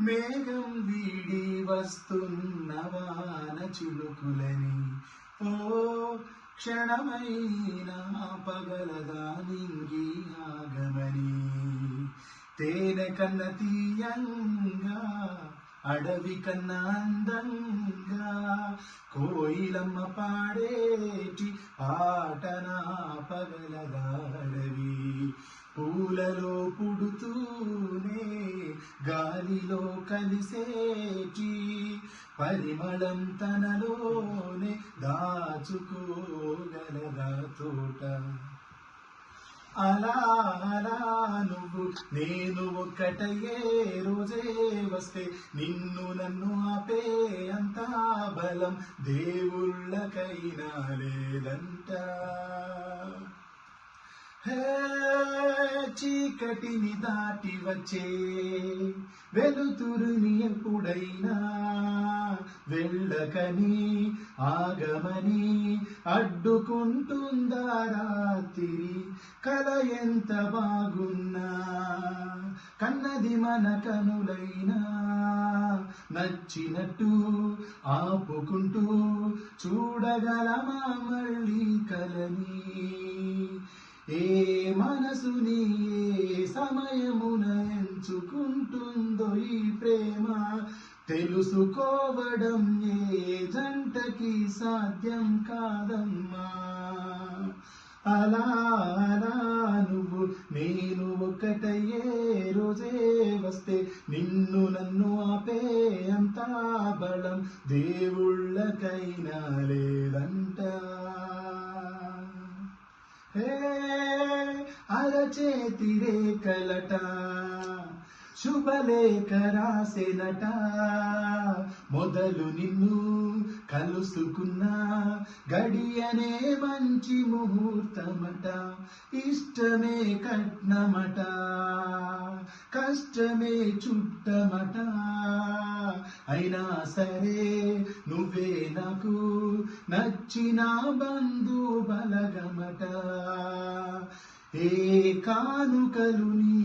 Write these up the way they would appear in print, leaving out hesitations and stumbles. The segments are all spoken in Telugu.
మేఘం వీడి వస్తున్న వాన చిలుకులని ఓ క్షణమైనా పగలదా నింగి ఆగమని తేనె కన్న తీయంగా అడవి కన్నా అందంగా కోయిలమ్మ పాడేటి పాటనా పగలదా అడవి పూలలో పుడుతూనే గాలిలో కలిసేటి పరిమళం తనలోనే దాచుకోగలదా తోట అలా అలా నువ్వు నేను ఒక్కటయ్యే రోజే వస్తే నిన్ను నన్ను ఆపే అంతా బలం దేవుళ్ళకైనా లేదంట. చీకటిని దాటి వచ్చే వెలుతురుని ఎప్పుడైనా వెళ్ళకని ఆగమని అడ్డుకుంటుందా రాత్రి కల ఎంత బాగున్నా కన్నది మన కనులైనా నచ్చినట్టు ఆపుకుంటూ చూడగలమా మళ్ళీ కలని ఏ మనసుని ఏ సమయమున ఎంచుకుంటుందో ఈ ప్రేమ తెలుసుకోవడం ఏ జంటకి సాధ్యం కాదమ్మా. అలా అలా నువ్వు నేను ఒక్కటయ్యే రోజే వస్తే నిన్ను నన్ను ఆపే అంతా బలం దేవుళ్ళకైనా లేదంట. అరచేతి రేఖలట శుభలేఖ రాసెనట మొదలు నిన్ను కలుసుకున్న గడియనే మంచి ముహూర్తమట ఇష్టమే కట్నమట కష్టమే చుట్టమట అయినా సరే నువ్వే నాకు నచ్చిన బంధు బలగమట ఏ కానుకలు నీ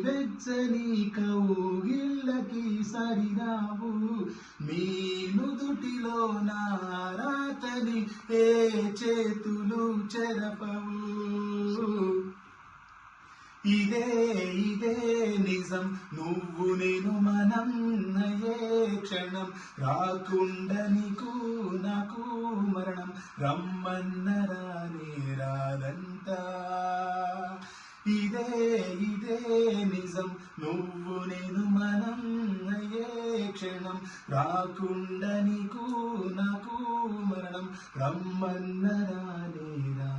వెచ్చని కౌగిళ్ళకి సరిరావు మీ నుదుటిలో నా రాతని ఏ చేతులు చెరపవు ఇదే ఇదే నిజం నువ్వు నేను మనం అయ్యే క్షణం రాకుండా నీకు నాకు మరణం రమ్మన్న రానే రాదంట. ఇదే ఇదే నిజం నువ్వు నేను మనం అయ్యే క్షణం రాకుండా నీకు నాకు మరణం రమ్మన్న రానే రా.